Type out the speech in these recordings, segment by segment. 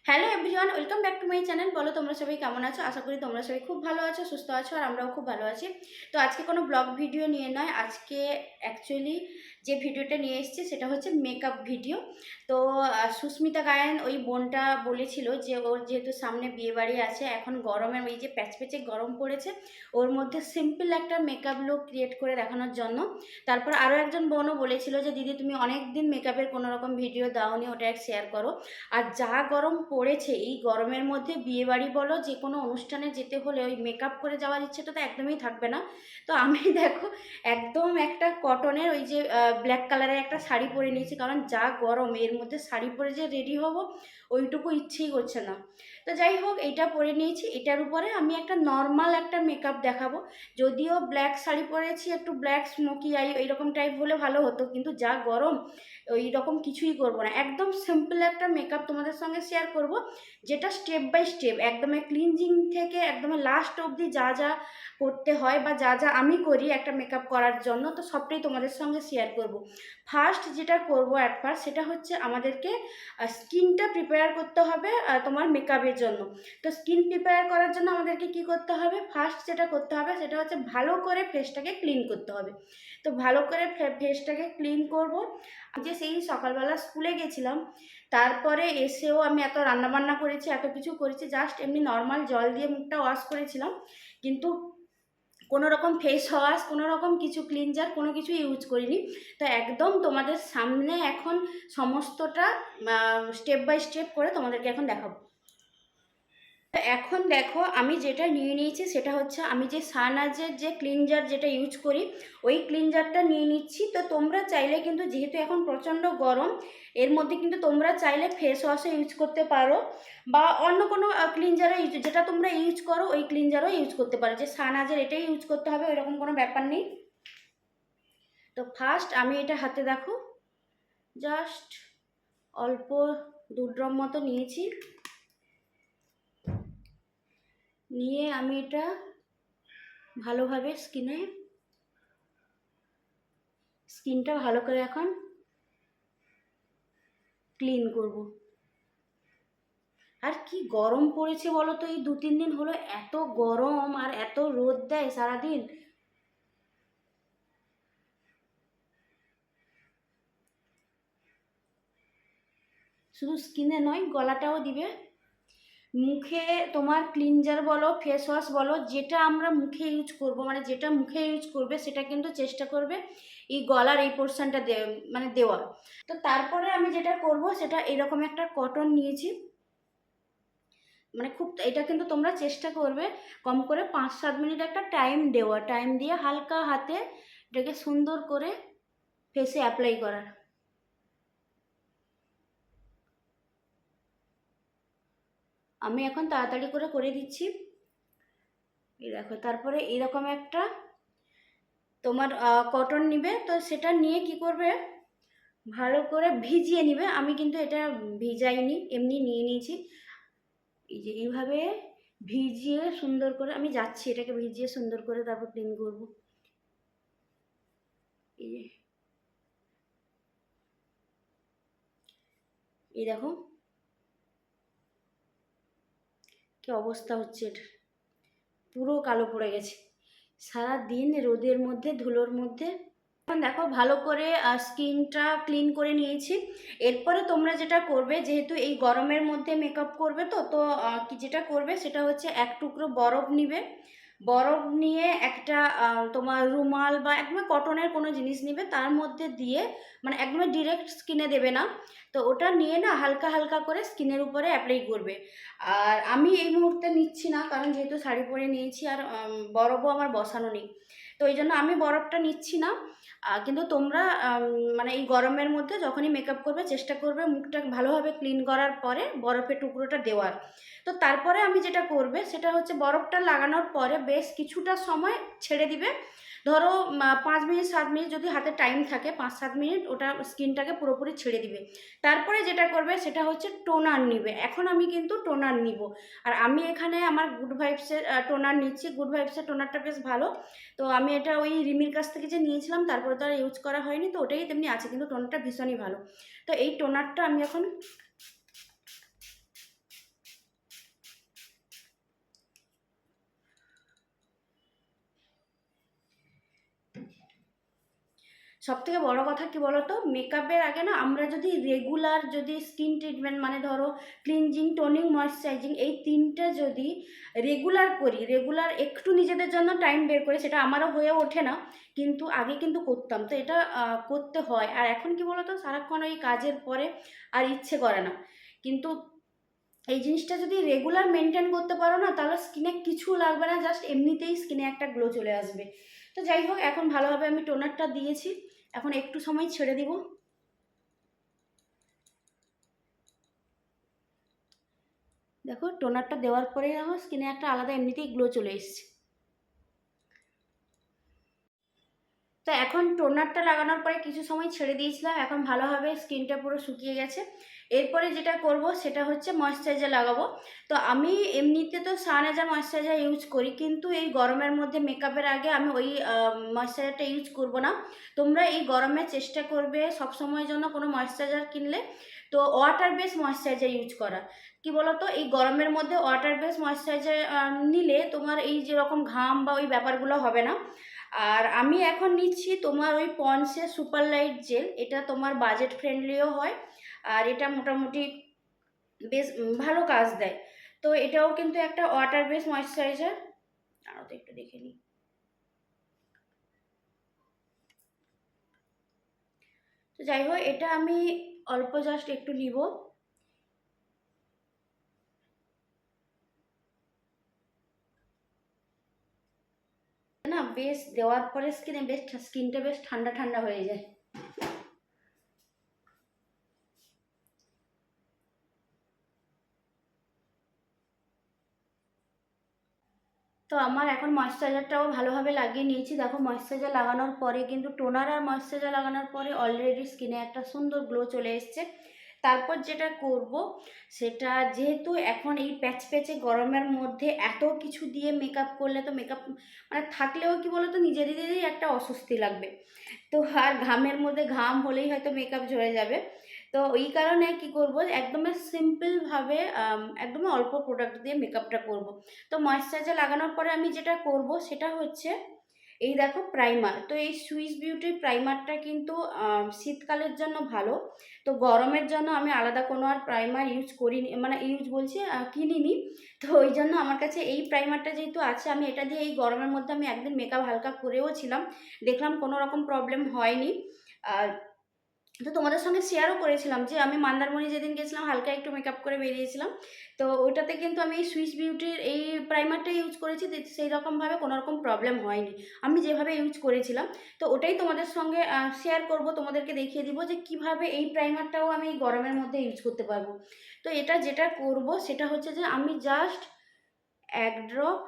Hello everyone, welcome back to my channel. বলো তোমরা সবাই কেমন আছো? আশা করি তোমরা সবাই খুব ভালো আছো, সুস্থ আছো, আর আমরাও খুব ভালো আছি। তো আজকে কোনো ব্লগ ভিডিও নিয়ে নয়, আজকে অ্যাকচুয়ালি যে ভিডিওটা নিয়ে এসেছি সেটা হচ্ছে মেকআপ ভিডিও। তো সুস্মিতা গায়েন ওই বোনটা বলেছিল যে ওর যেহেতু সামনে বিয়েবাড়ি আছে, এখন গরমের ওই যে প্যাচপ্যাচে গরম পড়েছে, ওর মধ্যে সিম্পল একটা মেকআপ লুক ক্রিয়েট করে দেখানোর জন্য। তারপর আরও একজন বোনও বলেছিল যে দিদি তুমি অনেক দিন মেকআপের কোনো রকম ভিডিও দাওনি, ওটা শেয়ার করো। আর যা গরম পড়েছে, এই গরমের মধ্যে বিয়েবাড়ি বলো যে কোনো অনুষ্ঠানে যেতে হলে ওই মেকআপ করে যাওয়ার ইচ্ছেটা তো একদমই থাকবে না। তো আমি দেখো একদম একটা কটনের ওই যে ব্ল্যাক কালারের একটা শাড়ি পরে নিয়েছি, কারণ যা গরম এর মধ্যে শাড়ি পরে যে রেডি হব ওইটুকু ইচ্ছেই করছে না। তো যাই হোক, এইটা পরে নিয়েছি, এটার উপরে আমি একটা নর্মাল একটা মেকআপ দেখাবো। যদিও ব্ল্যাক শাড়ি পরেছি, একটু ব্ল্যাক স্মোকি আই এইরকম টাইপ হলে ভালো হতো, কিন্তু যা গরম ওই রকম কিছুই করব না, একদম সিম্পল একটা মেকআপ তোমাদের সঙ্গে শেয়ার করব, যেটা স্টেপ বাই স্টেপ একদম ক্লিনজিং থেকে একদম লাস্ট অবধি যা যা করতে হয় বা যা যা আমি করি একটা মেকআপ করার জন্য, তো সবটাই তোমাদের সঙ্গে শেয়ার করব। ফার্স্ট যেটা করব অ্যাট ফার্স্ট সেটা হচ্ছে আমাদেরকে স্কিনটা প্রিপেয়ার করতে হবে তোমার মেকআপের জন্য। তো স্কিন প্রিপেয়ার করার জন্য আমাদেরকে কি করতে হবে? ফার্স্ট যেটা করতে হবে সেটা হচ্ছে ভালো করে ফেসটাকে ক্লিন করতে হবে। তো ভালো করে ফেসটাকে ক্লিন করব। যে সেই সকালবেলা স্কুলে গেছিলাম, তারপরে এসেও আমি এত রান্নাবান্না করেছি, এত কিছু করেছি, জাস্ট এমনি নর্মাল জল দিয়ে মুখটা ওয়াশ করেছিলাম, কিন্তু কোনো রকম ফেস ওয়াশ, কোনো রকম কিছু ক্লিনজার কোনো কিছু ইউজ করিনি। তো একদম তোমাদের সামনে এখন সমস্তটা স্টেপ বাই স্টেপ করে তোমাদেরকে এখন দেখাবো। এখন দেখো আমি যেটা নিয়ে নিয়েছি সেটা হচ্ছে আমি যে সানআজের যে ক্লিনজার যেটা ইউজ করি ওই ক্লিনজারটা নিয়ে নিচ্ছি। তো তোমরা চাইলে কিন্তু, যেহেতু এখন প্রচণ্ড গরম, এর মধ্যে কিন্তু তোমরা চাইলে ফেস ওয়াশও ইউজ করতে পারো, বা অন্য কোনো ক্লিনজারও যেটা তোমরা ইউজ করো ওই ক্লিনজারও ইউজ করতে পারো, যে সানআজের এটাই ইউজ করতে হবে ওইরকম কোনো ব্যাপার নেই। তো ফার্স্ট আমি এটা হাতে দেখো জাস্ট অল্প 2 ড্রপ মতো নিয়েছি, নিয়ে আমি এটা ভালোভাবে স্কিনটা ভালো করে এখন ক্লিন করব। আর কি গরম পড়েছে বলো তো, এই 2-3 দিন হলো এত গরম আর এত রোদ দেয় সারাদিন। শুধু স্কিনে নয়, গলাটাও দিবে। মুখে তোমার ক্লিনজার বলো, ফেস ওয়াশ বলো, যেটা আমরা মুখে ইউজ করব, মানে যেটা মুখে ইউজ করবে সেটা কিন্তু চেষ্টা করবে এই গলার এই পোর্শনটা মানে দেওয়ার। তো তারপরে আমি যেটা করব সেটা এরকম একটা কটন নিয়েছি, মানে খুব এটা কিন্তু তোমরা চেষ্টা করবে কম করে 5-7 মিনিট একটা টাইম দিয়ে হালকা হাতে এটাকে সুন্দর করে ফেসে অ্যাপ্লাই করার। আমি এখন তাড়াতাড়ি করে দিচ্ছি। এই দেখো, তারপরে এরকম একটা তোমার কটন নিবে, তো সেটা নিয়ে কি করবে, ভালো করে ভিজিয়ে নিবে। আমি কিন্তু এটা ভিজাইনি, এমনি নিয়ে নিয়েছি। এই যে এইভাবে ভিজিয়ে সুন্দর করে আমি যাচ্ছি, এটাকে ভিজিয়ে সুন্দর করে তারপর ক্লিন করব। এই যে এই দেখো কি অবস্থা হচ্ছে, এটা পুরো কালো পড়ে গেছে সারা দিন রোদের মধ্যে, ধুলোর মধ্যে। এখন দেখো ভালো করে স্কিনটা ক্লিন করে নিয়েছি। এরপরে তোমরা যেটা করবে, যেহেতু এই গরমের মধ্যে মেকআপ করবে, তো তো কি যেটা করবে সেটা হচ্ছে এক টুকরো বরফ নিবে। বরফ নিয়ে একটা তোমার রুমাল বা একদম কটনের কোনো জিনিস নিবে, তার মধ্যে দিয়ে, মানে একদম ডিরেক্ট স্কিনে দেবে না, তো ওটা নিয়ে না হালকা হালকা করে স্কিনের উপরে অ্যাপ্লাই করবে। আর আমি এই মুহূর্তে নিচ্ছি না, কারণ যেহেতু শাড়ি পরে নিয়েছি আর বরফও আমার বসানো নেই, তো এই জন্য আমি বরফটা নিচ্ছি না। কিন্তু তোমরা মানে এই গরমের মধ্যে যখনই মেকআপ করবে চেষ্টা করবে মুখটা ভালোভাবে ক্লিন করার পরে বরফের টুকরোটা দেওয়ার। তো তারপরে আমি যেটা করবে সেটা হচ্ছে বরফটা লাগানোর পরে বেশ কিছুটা সময় ছেড়ে দিবে। ধরো 5 মিনিট 7 মিনিট যদি হাতে টাইম থাকে, 5-7 মিনিট ওটা স্কিনটাকে পুরোপুরি ছেড়ে দিবে। তারপরে যেটা করবে সেটা হচ্ছে টোনার নিবে। এখন আমি কিন্তু টোনার নিব, আর আমি এখানে আমার গুড ভাইবসের টোনার নিচ্ছি। গুড ভাইবসের টোনারটা বেশ ভালো, তো আমি এটা ওই রিমির কাছ থেকে যে নিয়েছিলাম তারপরে তো আর ইউজ করা হয়নি, তো ওটাই তেমনি আছে, কিন্তু টোনারটা ভীষণই ভালো। তো এই টোনারটা আমি এখন সবথেকে বড় কথা কি বলো তো, মেকআপের আগে না আমরা যদি রেগুলার যদি স্কিন ট্রিটমেন্ট মানে ধরো ক্লিনজিং, টোনিং, ময়েশ্চারাইজিং এই তিনটে যদি রেগুলার করি, রেগুলার একটু নিজেদের জন্য টাইম বের করে, সেটা আমারও হয়ে ওঠে না, কিন্তু আগে কিন্তু করতাম, তো এটা করতে হয়। আর এখন কি বলো তো, সারাক্ষণ ওই কাজের পরে আর ইচ্ছে করে না, কিন্তু এই জিনিসটা যদি রেগুলার মেনটেন করতে পারো না, তাহলে স্কিনে কিছু লাগবে না, জাস্ট এমনিতেই স্কিনে একটা গ্লো চলে আসবে। তো যাই হোক, এখন ভালোভাবে আমি টোনারটা দিয়েছি, এখন একটু সময় ছেড়ে দিব। দেখো টোনারটা দেওয়ার পরে আমার স্কিনে একটা আলাদা এমনিতেই গ্লো চলে এসছে। তো এখন টোনারটা লাগানোর পরে কিছু সময় ছেড়ে দিয়েছিলাম, এখন ভালোভাবে স্কিনটা পুরো শুকিয়ে গেছে। এরপরে যেটা করব সেটা হচ্ছে ময়েশ্চারাইজার লাগাবো। তো আমি এমনিতে তো সানএজার ময়েশ্চারাইজার ইউজ করি, কিন্তু এই গরমের মধ্যে মেকআপের আগে আমি ওই ময়েশ্চারাইজারটা ইউজ করব না। তোমরা এই গরমে চেষ্টা করবে সবসময়ের জন্য কোনো ময়েশ্চারাইজার কিনলে তো ওয়াটার বেস ময়েশ্চারাইজার ইউজ করা। কি বলতো, এই গরমের মধ্যে ওয়াটার বেস ময়েশ্চারাইজার নিলে তোমার এই যেরকম ঘাম বা ওই ব্যাপারগুলো হবে না। আর আমি এখন নিচ্ছি তোমার ওই পন্ডসের সুপার লাইট জেল, এটা তোমার বাজেট ফ্রেন্ডলিও হয়, আর এটা মোটামুটি বেশ ভালো কাজ দেয়। তো এটাও কিন্তু একটা ওয়াটার বেস ময়েশ্চারাইজার। আরও তো একটু দেখে নিই। তো যাই হোক, এটা আমি অল্প জাস্ট একটু নিব। না বেশ দেওয়ার পরে স্কিনটা বেশ ঠান্ডা ঠান্ডা হয়ে যায়। তো আমার এখন ময়েশ্চারাইজারটাও ভালোভাবে লাগিয়ে নিয়েছি। দেখো ময়েশ্চারাইজার লাগানোর পরে কিন্তু টোনার আর ময়েশ্চারাইজার লাগানোর পরে অলরেডি স্কিনে একটা সুন্দর গ্লো চলে এসছে। তারপর যেটা করব সেটা, যেহেতু এখন এই প্যাচ প্যাচে গরমের মধ্যে এত কিছু দিয়ে মেকআপ করলে তো মেকআপ মানে থাকলেও কি বলো তো নিজেদেরই একটা অস্বস্তি লাগবে। তো আর ঘামের মধ্যে ঘাম হলেই হয়তো মেকআপ ঝরে যাবে। তো ওই কারণে কি করব, একদমই সিম্পলভাবে একদমই অল্প প্রোডাক্ট দিয়ে মেকআপটা করব। তো ময়েশ্চারাইজার লাগানোর পরে আমি যেটা করব সেটা হচ্ছে এই দেখো প্রাইমার। তো এই সুইস বিউটির প্রাইমারটা কিন্তু শীতকালের জন্য ভালো। তো গরমের জন্য আমি আলাদা কোনো আর প্রাইমার ইউজ করিনি, মানে ইউজ বলছি কিনিনি। তো ওই জন্য আমার কাছে এই প্রাইমারটা যেহেতু আছে, আমি এটা দিয়ে এই গরমের মধ্যে আমি একদিন মেকআপ হালকা করেও ছিলাম, দেখলাম কোনো রকম প্রবলেম হয়নি। আর তো তোমাদের সঙ্গে শেয়ারও করেছিলাম যে আমি মন্দারমণি যেদিন গেছিলাম হালকা একটু মেকআপ করে বেরিয়েছিলাম। তো ওইটাতে কিন্তু আমি এই সুইস বিউটির এই প্রাইমারটা ইউজ করেছি, সেই রকমভাবে কোনো রকম প্রবলেম হয়নি আমি যেভাবে ইউজ করেছিলাম। তো ওটাই তোমাদের সঙ্গে শেয়ার করব, তোমাদেরকে দেখিয়ে দিব যে কিভাবে এই প্রাইমারটাও আমি এই গরমের মধ্যে ইউজ করতে পারবো। তো এটা যেটা করব সেটা হচ্ছে যে আমি জাস্ট এক ড্রপ,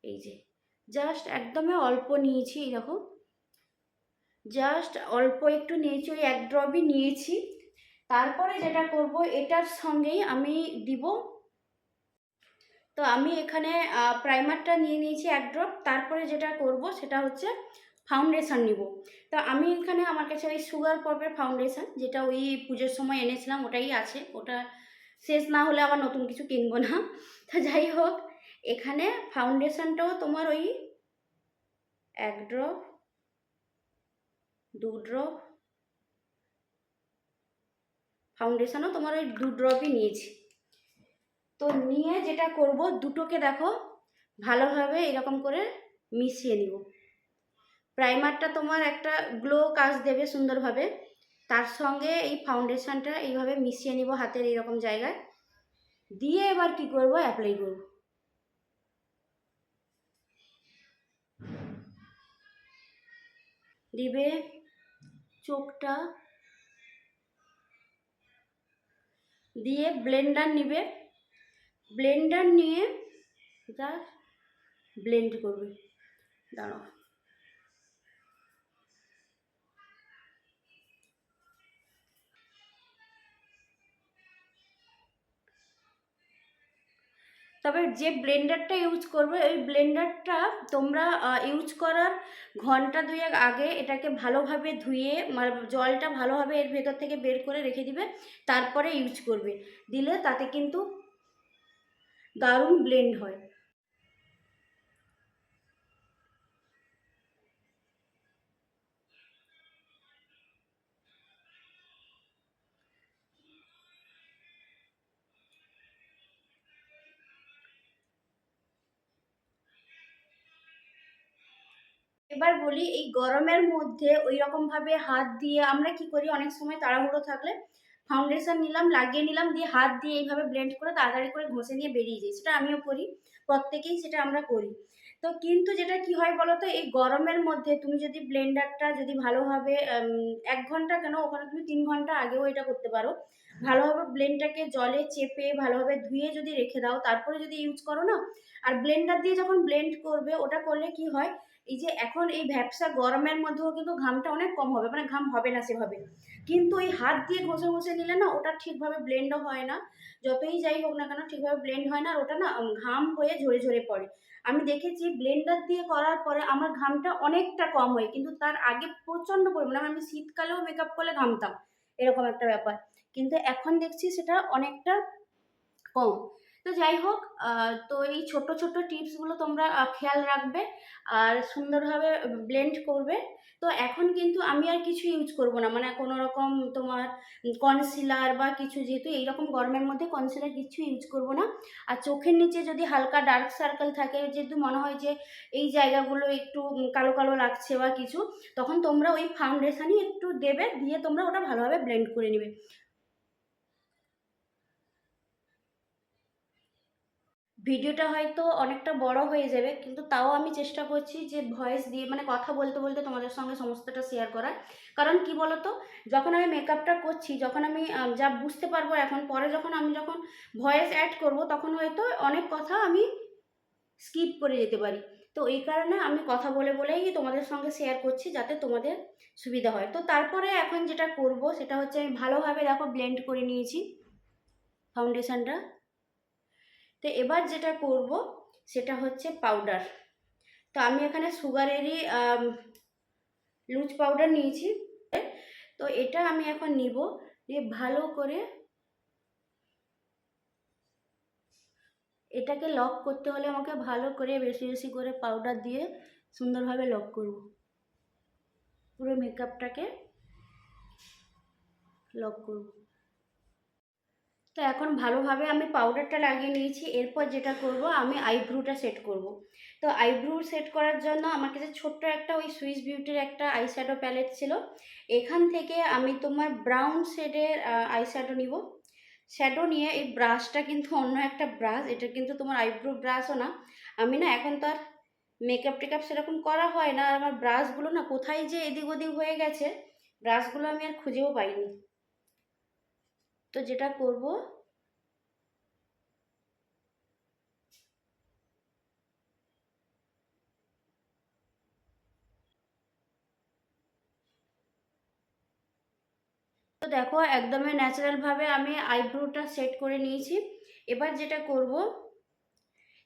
এই যে জাস্ট একদমই অল্প নিয়েছি, এই দেখো জাস্ট অল্প একটু নিয়েছি, ওই এক ড্রপই নিয়েছি। তারপরে যেটা করব এটার সঙ্গেই আমি দিব, তো আমি এখানে প্রাইমারটা নিয়ে নিয়েছি এক ড্রপ। তারপরে যেটা করব সেটা হচ্ছে ফাউন্ডেশন নিব। তো আমি এখানে আমার কাছে ওই সুগার পপের ফাউন্ডেশন, যেটা ওই পুজোর সময় এনেছিলাম, ওটাই আছে, ওটা শেষ না হলে আবার নতুন কিছু কিনবো না। তো যাই হোক, এখানে ফাউন্ডেশনটাও তোমার ওই এক ড্রপ, দু ড্রপ, ফাউন্ডেশনও তোমার ওই দু ড্রপই নিয়েছি। তো নিয়ে যেটা করব, দুটোকে দেখো ভালোভাবে এরকম করে মিশিয়ে নিব। প্রাইমারটা তোমার একটা গ্লো কাজ দেবে সুন্দরভাবে, তার সঙ্গে এই ফাউন্ডেশনটা এইভাবে মিশিয়ে নিব হাতের এইরকম জায়গায় দিয়ে। এবার কি করব, অ্যাপ্লাই করব। দিবে চোখটা, দিয়ে ব্লেন্ডার নিবে, ব্লেন্ডার নিয়ে জাস্ট ব্লেন্ড করবে। দাঁড়াও, তবে যে ব্লেন্ডারটা ইউজ করবে ওই ব্লেন্ডারটা তোমরা ইউজ করার ঘন্টা দুয়েক আগে এটাকে ভালোভাবে ধুয়ে, মানে জলটা ভালোভাবে এর ভেতর থেকে বের করে রেখে দিবে, তারপরে ইউজ করবে। দিলে তাতে কিন্তু দারুণ ব্লেন্ড হয়। এবার বলি, এই গরমের মধ্যে ওই রকমভাবে হাত দিয়ে আমরা কি করি, অনেক সময় তাড়াহুড়ো থাকলে ফাউন্ডেশন নিলাম, লাগিয়ে নিলাম, দিয়ে হাত দিয়ে এইভাবে ব্লেন্ড করে তাড়াতাড়ি করে ঘষে নিয়ে বেরিয়ে যাই। সেটা আমিও করি, প্রত্যেকেই সেটা আমরা করি। তো কিন্তু যেটা কি হয় বলো তো, এই গরমের মধ্যে তুমি যদি ব্লেন্ডারটা যদি ভালোভাবে ১ ঘন্টা কেন, ওখানে তুমি ৩ ঘন্টা আগেও এটা করতে পারো। ভালোভাবে ব্লেন্ডটাকে জলে চেপে ভালোভাবে ধুয়ে যদি রেখে দাও, তারপরে যদি ইউজ করো না, আর ব্লেন্ডার দিয়ে যখন ব্লেন্ড করবে, ওটা করলে কি হয়, এই যে এখন এই ভ্যাপসা গরমের মধ্যেও কিন্তু ঘামটা অনেক কম হবে, মানে ঘাম হবে না সেভাবে। কিন্তু এই হাত দিয়ে ঘষে ঘষে নিলে না, ওটা ঠিকভাবে ব্লেন্ডও হয় না, যতই যাই হোক না কেন ঠিকভাবে ব্লেন্ড হয় না, আর ওটা না ঘাম হয়ে ঝরে ঝরে পড়ে। আমি দেখেছি ব্লেন্ডার দিয়ে করার পরে আমার ঘামটা অনেকটা কম হয়, কিন্তু তার আগে প্রচণ্ড পরিমাণে, আমি শীতকালেও মেকআপ করলে ঘামতাম, এরকম একটা ব্যাপার। কিন্তু এখন দেখছি সেটা অনেকটা কম। তো যাই হোক, তো এই ছোট্ট ছোট্ট টিপসগুলো তোমরা খেয়াল রাখবে আর সুন্দরভাবে ব্লেন্ড করবে। তো এখন কিন্তু আমি আর কিছু ইউজ করব না, মানে কোনো রকম তোমার কনসিলার বা কিছু, যেহেতু এইরকম গরমের মধ্যে কনসিলার কিছু ইউজ করব না। আর চোখের নিচে যদি হালকা ডার্ক সার্কেল থাকে, যেহেতু মনে হয় যে এই জায়গাগুলো একটু কালো কালো লাগছে বা কিছু, তখন তোমরা ওই ফাউন্ডেশনই একটু দেবে, দিয়ে তোমরা ওটা ভালোভাবে ব্লেন্ড করে নেবে। ভিডিওটা হয়তো অনেকটা বড় হয়ে যাবে, কিন্তু তাও আমি চেষ্টা করছি যে ভয়েস দিয়ে, মানে কথা বলতে বলতে তোমাদের সঙ্গে সমস্তটা শেয়ার করার। কারণ কি বলতো, যখন আমি মেকআপটা করছি, যখন আমি যা বুঝতে পারবো এখন, পরে যখন ভয়েস অ্যাড করব, তখন হয়তো অনেক কথা আমি স্কিপ করে যেতে পারি। তো এই কারণে আমি কথা বলে বলেই তোমাদের সঙ্গে শেয়ার করছি, যাতে তোমাদের সুবিধা হয়। তো তারপরে এখন যেটা করব সেটা হচ্ছে, আমি ভালোভাবে দেখো ব্লেন্ড করে নিয়েছি ফাউন্ডেশনটা। তো এবার যেটা করব সেটা হচ্ছে পাউডার। তো আমি এখানে সুগারেরই লুজ পাউডার নিয়েছি। তো এটা আমি এখন নিব, দিয়ে ভালো করে এটাকে লক করতে হলে আমাকে ভালো করে বেশি বেশি করে পাউডার দিয়ে সুন্দরভাবে লক করব, পুরো মেকআপটাকে লক করব। তো এখন ভালোভাবে আমি পাউডারটা লাগিয়ে নিয়েছি। এরপর যেটা করব, আমি আইব্রুটা সেট করব। তো আইব্রু সেট করার জন্য আমার কাছে ছোট্ট একটা ওই সুইস বিউটির একটা আই শ্যাডো প্যালেট ছিল। এখান থেকে আমি তোমার ব্রাউন শেডের আই শ্যাডো নিব। শ্যাডো নিয়ে, এই ব্রাশটা কিন্তু অন্য একটা ব্রাশ, এটা কিন্তু তোমার আইব্রো ব্রাশও না। আমি না এখন তো আর মেকআপ টেকআপ সেরকম করা হয় না, আর আমার ব্রাশগুলো না কোথায় যে এদিক ওদিক হয়ে গেছে, ব্রাশগুলো আমি আর খুঁজেও পাইনি। তো যেটা করব, তো দেখো একদমই ন্যাচারালভাবে আমি আইব্রোটা সেট করে নিয়েছি। এবার যেটা করব,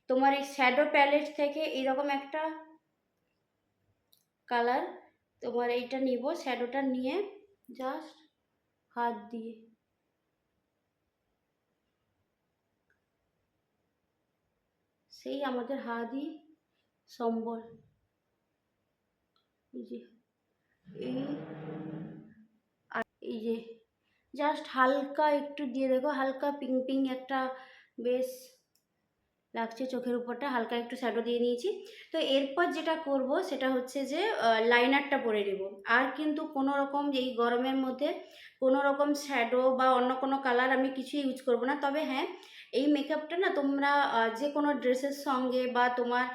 তোমার এই শ্যাডো প্যালেট থেকে এইরকম একটা কালার, তোমার এইটা নিব, শ্যাডোটা নিয়ে জাস্ট হাত দিয়ে, সেই আমাদের হাতই সম্বল, এই যে এই এই যে জাস্ট হালকা একটু দিয়ে দেখো, হালকা পিঙ্ক পিঙ্ক একটা বেশ লাগছে চোখের উপরটা, হালকা একটু শ্যাডো দিয়ে নিয়েছি। তো এরপর যেটা করব সেটা হচ্ছে যে লাইনারটা পরে নেব। আর কিন্তু কোনো রকম এই গরমের মধ্যে কোনো রকম শ্যাডো বা অন্য কোনো কালার আমি কিছু ইউজ করব না। তবে হ্যাঁ, এই মেকআপটা না তোমরা যে কোনো ড্রেসের সঙ্গে বা তোমার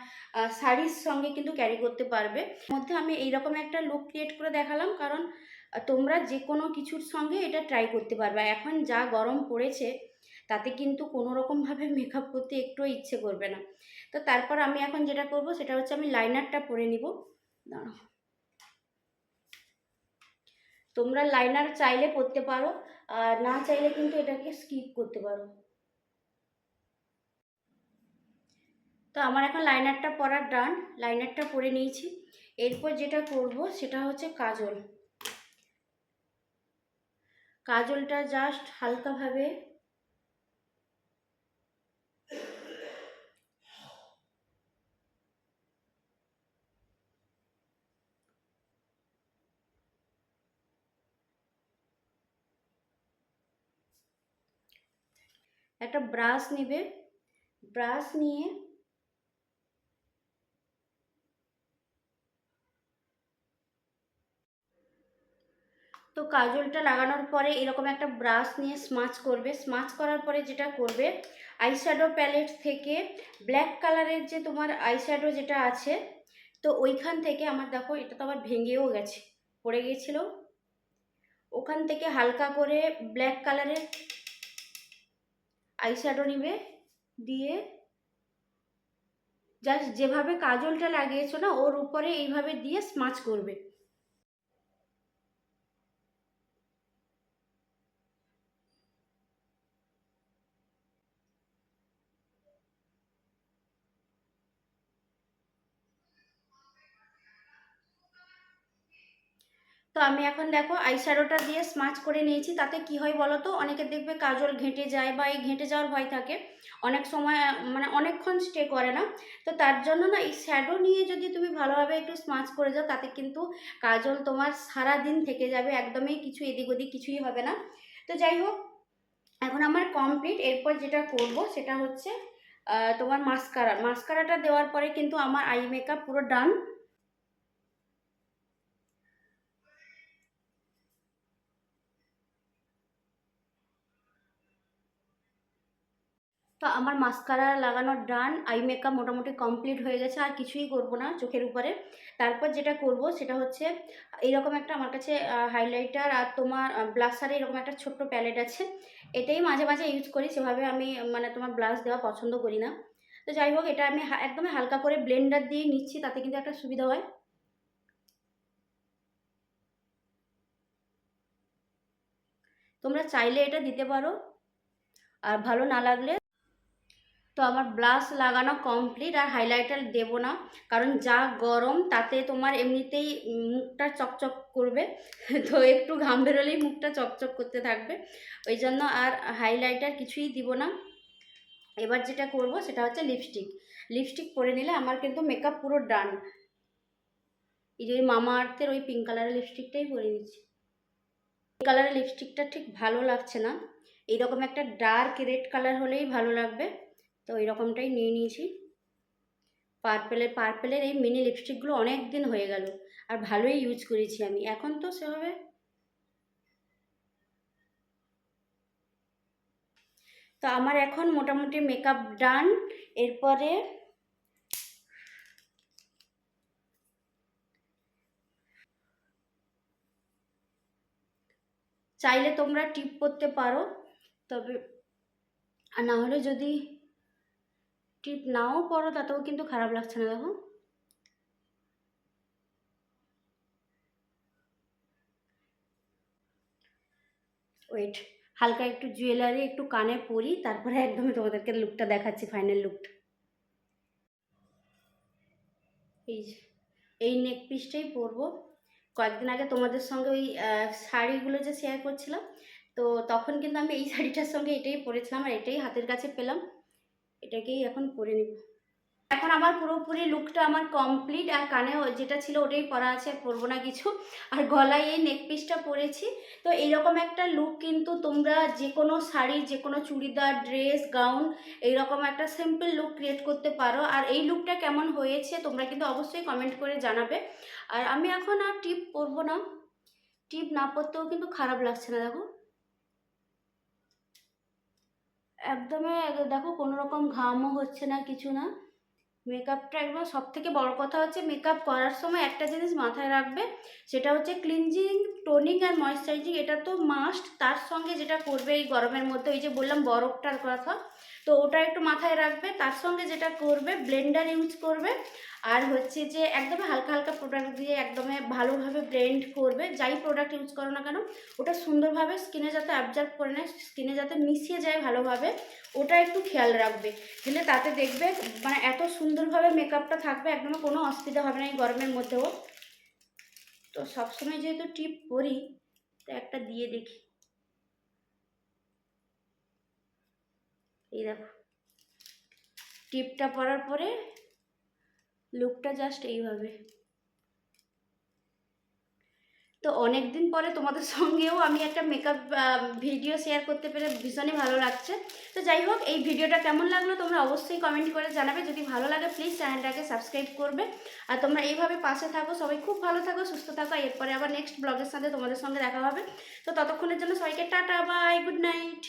শাড়ির সঙ্গে কিন্তু ক্যারি করতে পারবে। মধ্যে আমি এইরকম একটা লুক ক্রিয়েট করে দেখালাম, কারণ তোমরা যে কোনো কিছুর সঙ্গে এটা ট্রাই করতে পারবে। এখন যা গরম পড়েছে, তাতে কিন্তু কোনো রকমভাবে মেকআপ করতে একটুও ইচ্ছে করবে না। তো তারপর আমি এখন যেটা করব সেটা হচ্ছে, আমি লাইনারটা পরে নিব। দাঁড়াও, তোমরা লাইনার চাইলে পরতে পারো, আর না চাইলে কিন্তু এটাকে স্কিপ করতে পারো। তো আমার এখন লাইনারটা পরার ডান, লাইনারটা পরে নিয়েছি। এরপর যেটা করব সেটা হচ্ছে কাজল। কাজলটা জাস্ট হালকাভাবে একটা ব্রাশ নিবে, ব্রাশ নিয়ে তো কাজলটা লাগানোর পরে এরকম একটা ব্রাশ নিয়ে স্মাচ করবে। স্মাচ করার পরে যেটা করবে, আইশ্যাডো প্যালেট থেকে ব্ল্যাক কালারের যে তোমার আইশ্যাডো যেটা আছে, তো ওইখান থেকে আমার দেখো এটা তো আবার ভেঙেও গেছে, পড়ে গিয়েছিল, ওখান থেকে হালকা করে ব্ল্যাক কালারের আইশ্যাডো নিবে, দিয়ে জাস্ট যেভাবে কাজলটা লাগিয়েছো না ওর উপরে এইভাবে দিয়ে স্মাচ করবে। তো আমি এখন দেখো আইশ্যাডোটা দিয়ে স্মাচ করে নিয়েছি। তাতে কি হয় বলো তো, অনেকে দেখবে কাজল ঘেঁটে যায় বা এই ঘেঁটে যাওয়ার ভয় থাকে, অনেক সময় মানে অনেকক্ষণ স্টে করে না। তো তার জন্য না এই শ্যাডো নিয়ে যদি তুমি ভালোভাবে একটু স্মাচ করে যাও, তাতে কিন্তু কাজল তোমার সারা দিন থেকে যাবে, একদমই কিছু এদিক ওদিক কিছুই হবে না। তো যাই হোক, এখন আমার কমপ্লিট। এরপর যেটা করব সেটা হচ্ছে তোমার মাস্কারা। মাস্কারাটা দেওয়ার পরে কিন্তু আমার আই মেকআপ পুরো ডান। তো আমার মাস্কারা লাগানো ডান, আই মেকআপ মোটামুটি কমপ্লিট হয়ে গেছে, আর কিছুই করব না চোখের উপরে। তারপর যেটা করব সেটা হচ্ছে এইরকম একটা আমার কাছে হাইলাইটার আর তোমার ব্লাশারে এরকম একটা ছোট্ট প্যালেট আছে, এটাই মাঝে মাঝে ইউজ করি, সেভাবে আমি মানে তোমার ব্লাশ দেওয়া পছন্দ করি না। তো যাই হোক, এটা আমি একদমই হালকা করে ব্লেন্ডার দিয়ে নিচ্ছি, তাতে কিন্তু একটা সুবিধা হয়। তোমরা চাইলে এটা দিতে পারো, আর ভালো না লাগলে। তো আমার ব্লাশ লাগানো কমপ্লিট, আর হাইলাইটার দেব না, কারণ যা গরম তাতে তোমার এমনিতেই মুখটা চকচক করবে তো একটু ঘাম বেরোলেই মুখটা চকচক করতে থাকবে, ওই জন্য আর হাইলাইটার কিছুই দিব না। এবার যেটা করব সেটা হচ্ছে লিপস্টিক। লিপস্টিক পরে নিলে আমার কিন্তু মেকআপ পুরো ডান। এই যে ওই মামা আর্থের ওই পিঙ্ক কালারের লিপস্টিকটাই পরে নিচ্ছি। পিঙ্ক কালারের লিপস্টিকটা ঠিক ভালো লাগছে না, এইরকম একটা ডার্ক রেড কালার হলেই ভালো লাগবে, তো ওই রকমটাই নিয়ে নিয়েছি। পার্পেলের এই মিনি লিপস্টিকগুলো অনেক দিন হয়ে গেল, আর ভালোই ইউজ করেছি আমি, এখন তো সেভাবে। তো আমার এখন মোটামুটি মেকআপ ডান। এরপরে চাইলে তোমরা টিপ করতে পারো, তবে আর না হলে যদি টিপ নাও করো তাতেও কিন্তু খারাপ লাগছে না, দেখো। ওয়েট, হালকা একটু জুয়েলারি একটু কানে পরি, তারপরে একদমই তোমাদেরকে লুকটা দেখাচ্ছি, ফাইনাল লুকটা। এই যে এই নেক পিসটাই পরবো। কয়েকদিন আগে তোমাদের সঙ্গে ওই শাড়িগুলো যে শেয়ার করছিলাম, তো তখন কিন্তু আমি এই শাড়িটার সঙ্গে এটাই পরেছিলাম, আর এটাই হাতের কাছে পেলাম, এটাকেই এখন পরে নিব। এখন আমার পুরোপুরি লুকটা আমার কমপ্লিট, আর কানে যেটা ছিল ওটাই পরা আছে, আর পরবো না কিছু। আর গলায় এই নেক পিসটা পরেছি। তো এইরকম একটা লুক কিন্তু তোমরা যে কোনো শাড়ি, যে কোনো চুড়িদার, ড্রেস, গাউন, এইরকম একটা সিম্পল লুক ক্রিয়েট করতে পারো। আর এই লুকটা কেমন হয়েছে তোমরা কিন্তু অবশ্যই কমেন্ট করে জানাবে। আর আমি এখন আর টিপ পরবো না, টিপ না পরতেও কিন্তু খারাপ লাগছে না, দেখো। একদমই দেখো কোনো রকম ঘামও হচ্ছে না, কিছু না। মেকআপটা একদম, সব থেকে বড় কথা হচ্ছে মেকআপ করার সময় একটা জিনিস মাথায় রাখবে, সেটা হচ্ছে ক্লিনজিং, টোনিং আর ময়েশ্চারাইজিং, এটা তো মাস্ট। তার সঙ্গে যেটা করবে এই গরমের মধ্যে, ওই যে বললাম বরফটার কথা, তো ওটা একটু মাথায় রাখবে। তার সঙ্গে যেটা করবে, ব্লেন্ডার ইউজ করবে, আর হচ্ছে যে একদম হালকা হালকা প্রোডাক্ট দিয়ে একদমই ভালোভাবে ব্লেন্ড করবে। যাই প্রোডাক্ট ইউজ করো না কেন, ওটা সুন্দরভাবে স্কিনে যাতে অ্যাবজর্ব করে নেয়, স্কিনে যাতে মিশিয়ে যায় ভালোভাবে, ওটা একটু খেয়াল রাখবে। দিলে তাতে দেখবে মানে এত সুন্দরভাবে মেকআপটা থাকবে, একদম কোনো অসুবিধা হবে না এই গরমের মধ্যেও। তো সবসময় যেহেতু টিপ পরি, তো একটা দিয়ে দেখি। এই দেখো, টিপটা পরার পরে লুকটা জাস্ট এইভাবে। তো অনেক দিন পরে তোমাদের সঙ্গেও আমি একটা মেকআপ ভিডিও শেয়ার করতে পেরে ভীষণই ভালো লাগছে। তো যাই হোক, এই ভিডিওটা কেমন লাগলো তোমরা অবশ্যই কমেন্ট করে জানাবে। যদি ভালো লাগে প্লিজ চ্যানেলটাকে সাবস্ক্রাইব করবে। আর তোমরা এইভাবে পাশে থাকো, সবাই খুব ভালো থাকো, সুস্থ থাকো। এরপরে আবার নেক্সট ব্লগের সাথে তোমাদের সঙ্গে দেখা হবে। তো ততক্ষণের জন্য সবাইকে টাটা, বাই, গুড নাইট।